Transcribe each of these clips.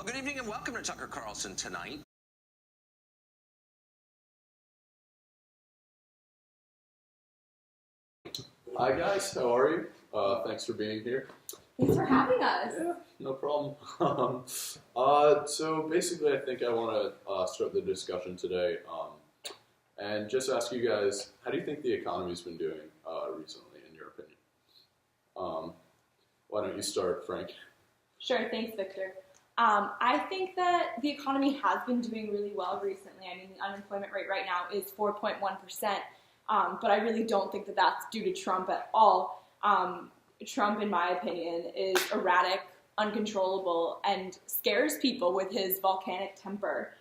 Well, good evening and welcome to Tucker Carlson Tonight. Hi guys, how are you? Thanks for being here. Thanks for having us. Yeah, no problem. So basically I think I want to start the discussion today and just ask you guys, how do you think the economy's been doing recently in your opinion? Why don't you start, Frank? Sure, thanks, Victor. I think that the economy has been doing really well recently. I mean, the unemployment rate right now is 4.1%, but I really don't think that that's due to Trump at all. Trump, in my opinion, is erratic, uncontrollable, and scares people with his volcanic temper.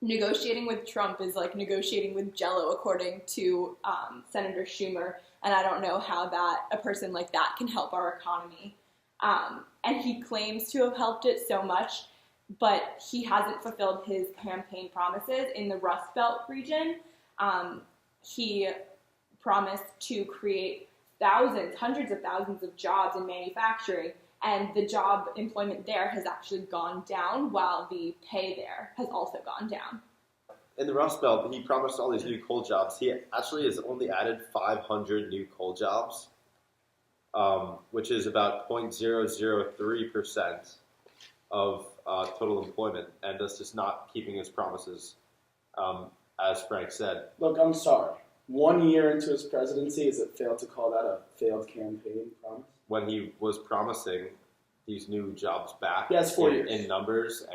Negotiating with Trump is like negotiating with Jell-O, according to Senator Schumer, and I don't know how a person like that can help our economy. And he claims to have helped it so much, but he hasn't fulfilled his campaign promises in the Rust Belt region. He promised to create thousands, hundreds of thousands of jobs in manufacturing, and the job employment there has actually gone down, while the pay there has also gone down. In the Rust Belt, he promised all these new coal jobs. He actually has only added 500 new coal jobs, which is about 0.003% of total employment, and that's just not keeping his promises, as Frank said. Look, I'm sorry. 1 year into his presidency, is it fair to call that a failed campaign promise? When he was promising these new jobs back Yes, 4 years. in numbers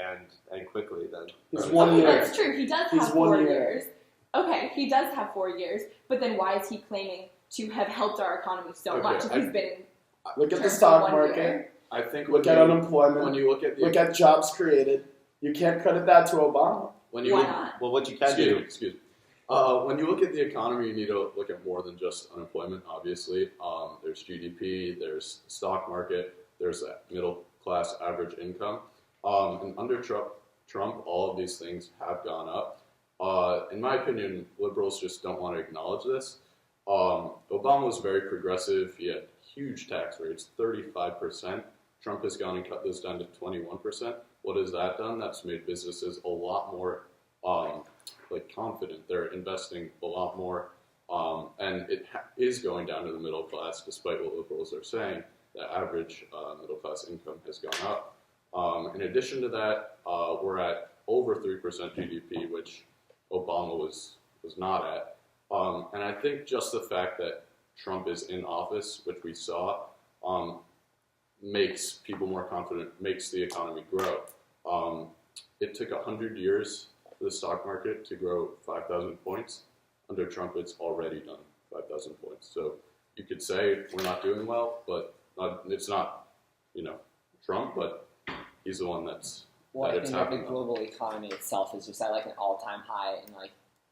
and quickly, then He's 1 year. That's true. He does He's have 1 4 year. years. Okay, he does have 4 years, but then why is he claiming to have helped our economy so Okay, much if he's been in Look at the terms stock of 1 market. year? I think Look at unemployment. when you look at the Look at jobs created. You can't credit that to Obama. when you Why look, not? well, what you can do. excuse me. When you look at the economy, you need to look at more than just unemployment, obviously. There's GDP, there's the stock market, there's that middle class average income. And under Trump, all of these things have gone up. In my opinion, liberals just don't want to acknowledge this. Obama was very progressive. He had huge tax rates, 35%. Trump has gone and cut those down to 21%. What has that done? That's made businesses a lot more confident. They're investing a lot more, and it is going down to the middle class, despite what liberals are saying. The average middle class income has gone up. In addition to that, we're at over 3% GDP, which Obama was not at. And I think just the fact that Trump is in office, which we saw, makes people more confident, makes the economy grow. It took 100 years for the stock market to grow 5,000 points. Under Trump, it's already done 5,000 points. So you could say we're not doing well, but it's not, Trump, but he's the one that's Well, that I it's think that the happening. global economy itself is just at like an all-time high, and like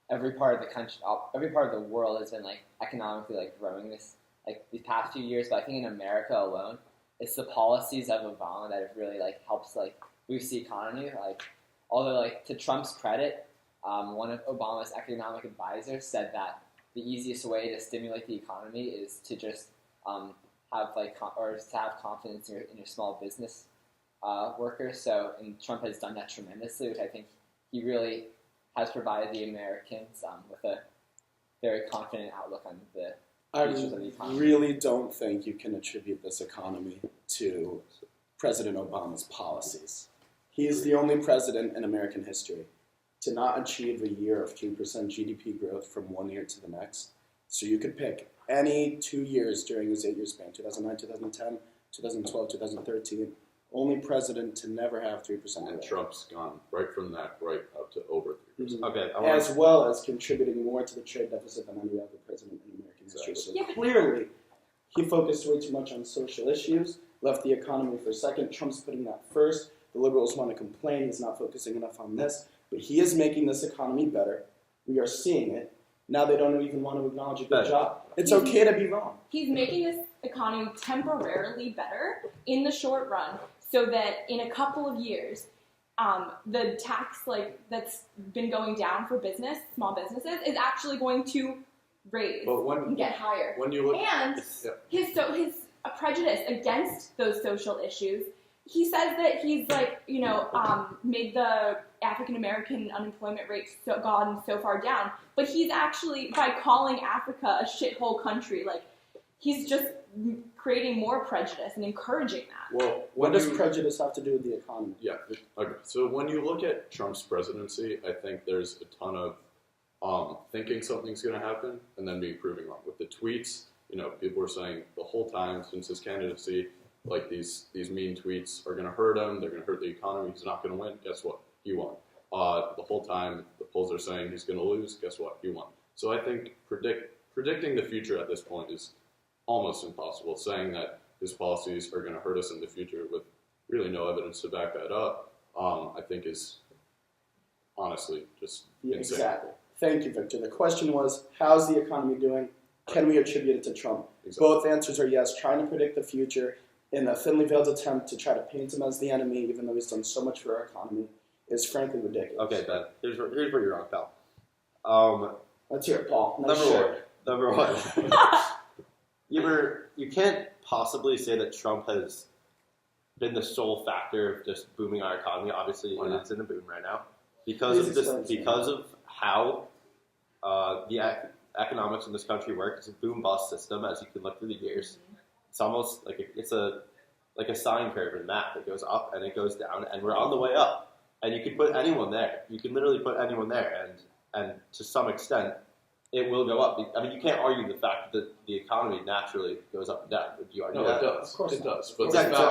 every part of the country, every part of the world has been like economically like growing these past few years. But I think in America alone, it's the policies of Obama that have really like helps like boost the economy. Like, although like to Trump's credit, one of Obama's economic advisors said that the easiest way to stimulate the economy is to just have confidence in your small business workers. So, and Trump has done that tremendously, which I think he really has provided the Americans with a very confident outlook on the features of the I economy. really don't think you can attribute this economy to President Obama's policies. He is the only president in American history to not achieve a year of 3% GDP growth from 1 year to the next. So you could pick any 2 years during his 8-year span, 2009, 2010, 2012, 2013, only president to never have 3% And growth. Trump's gone right from that right up to over 3%. Okay, As well as contributing more to the trade deficit than any other president in American history. So Yeah, but- clearly, he focused way too much on social issues, left the economy for second. Trump's putting that first. The liberals want to complain he's not focusing enough on this, but he is making this economy better. We are seeing it. Now they don't even want to acknowledge a good Better. job. It's okay to be wrong. He's making this economy temporarily better in the short run, so that in a couple of years, the tax that's been going down for small businesses, is actually going to raise But and get higher. when you look, And yeah. his prejudice against those social issues he says that he's like, made the African American unemployment rate gone so far down, but he's actually, by calling Africa a shithole country, like, he's just creating more prejudice and encouraging that. Well, What does prejudice have to do with the economy? Yeah. Okay. So when you look at Trump's presidency, I think there's a ton of thinking something's going to happen and then being proven wrong. With the tweets, people were saying the whole time since his candidacy, like these mean tweets are going to hurt him. They're going to hurt the economy. He's not going to win. Guess what? He won. The whole time the polls are saying he's going to lose. Guess what? He won. So I think predicting the future at this point is almost impossible. Saying that his policies are going to hurt us in the future with really no evidence to back that up, I think is honestly just insane. Exactly. Thank you, Victor. The question was, how's the economy doing? Can we attribute it to Trump? Exactly. Both answers are yes. Trying to predict the future in a thinly veiled attempt to try to paint him as the enemy, even though he's done so much for our economy, is frankly ridiculous. Okay, Ben. Here's where you're wrong, pal. Let's hear it, Paul. Nice shirt. Number one. You can't possibly say that Trump has been the sole factor of just booming our economy. Obviously, it's in a boom right now because of how the economics in this country work. It's a boom bust system, as you can look through the years. It's almost like it's a sine curve in math. It goes up and it goes down, and we're on the way up. And you can put anyone there. You can literally put anyone there, and to some extent, it will go up. I mean, you can't argue the fact that the economy naturally goes up and down. Would you argue that? No, it does. Of course it does. But exactly. So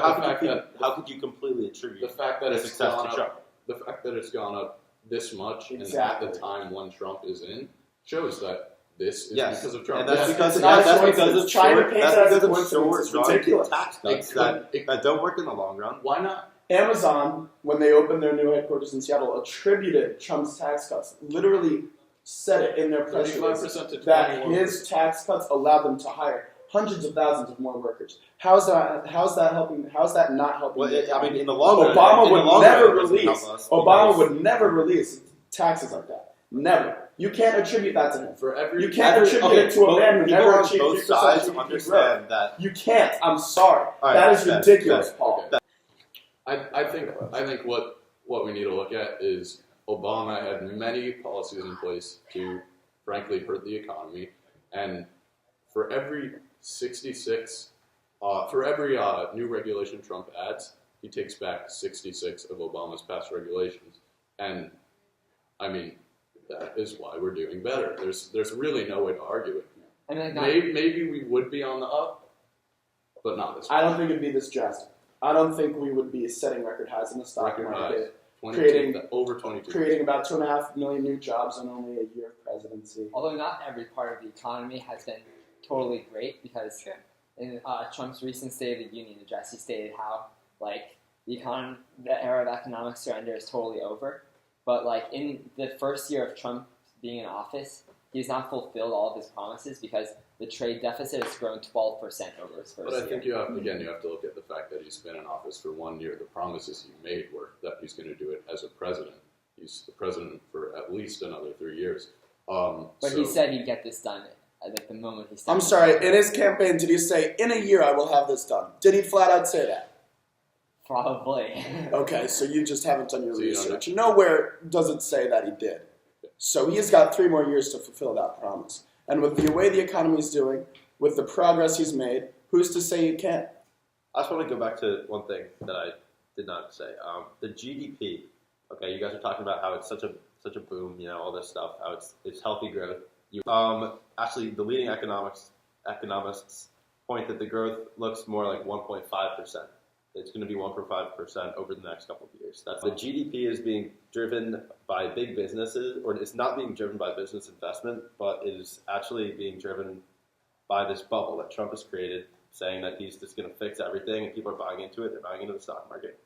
how could you completely attribute the fact that the it's success gone to up, Trump? the fact that it's gone up this much, Exactly. and at the time when Trump is in, shows that this is Yes. because of Trump. And that's because It's not that's a because coincidence. of Trying to short, paint that's that as a because of coincidence short is ridiculous. tax cuts that don't work in the long run. Why not? Amazon, when they opened their new headquarters in Seattle, attributed Trump's tax cuts, literally said it in their press release, 35% to that 21%. his tax cuts allowed them to hire hundreds of thousands of more workers. How's that helping? How's that not helping? Well, the I economy? mean, in the long run, Obama in the would long never run, it doesn't release. help us Obama because- would never release taxes like that. Never. You can't attribute that to him. For every You can't attribute it to a man who people never on achieved both 3% sides GDP understand growth. that. You can't. I'm sorry. All right, that is Ben, ridiculous, Ben, Paul. Ben. I think what we need to look at is Obama had many policies in place to frankly hurt the economy, and for every new regulation Trump adds, he takes back 66 of Obama's past regulations, and I mean that is why we're doing better. There's really no way to argue it. And like Maybe we would be on the up, but not this. I don't think it'd be this drastic. I don't think we would be setting record highs in the stock Record market, highs. creating over 22. creating about 2.5 million new jobs in only a year of presidency. although not every part of the economy has been totally great, because in Trump's recent State of the Union address, he stated how the era of economic surrender is totally over. But in the first year of Trump being in office, he's not fulfilled all of his promises because the trade deficit has grown 12% over his first year. But I think you have to look at the fact that he's been in office for 1 year. The promises he made were that he's going to do it as a president. He's the president for at least another 3 years. But he said he'd get this done at the moment he started. I'm sorry, in his campaign, did he say, in a year I will have this done? Did he flat out say that? Probably. Okay, so you just haven't done your So you don't research. Nowhere does it say that he did. So he's got 3 more years to fulfill that promise. And with the way the economy is doing, with the progress he's made, who's to say he can't? I just want to go back to one thing that I did not say. The GDP. Okay, you guys are talking about how it's such a boom. All this stuff. How it's healthy growth. Actually, the leading economists point that the growth looks more like 1.5%. It's going to be 1.5% over the next couple of years. The GDP is being driven by big businesses, or it's not being driven by business investment, but it is actually being driven by this bubble that Trump has created, saying that he's just going to fix everything, and people are buying into it. They're buying into the stock market.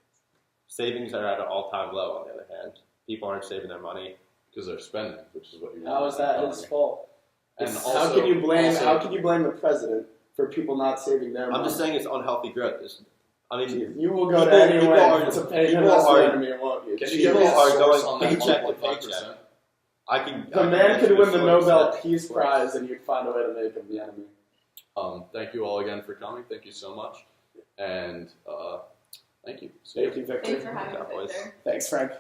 Savings are at an all-time low, on the other hand. People aren't saving their money. because they're spending, which is what you. How is that his fault? And How can you blame the president for people not saving their money? I'm just saying it's unhealthy growth. You will go to people anywhere are- to pay him people as the are- enemy, won't you? Can you People give me a are source going on that paycheck to 1.5%? The man could win the Nobel Peace. Peace Prize, and you'd find a way to make him the enemy. Thank you all again for coming. Thank you so much. And Thank you. Thank you, Victor. Thanks for having us, Cowboys. Victor. Thanks, Frank.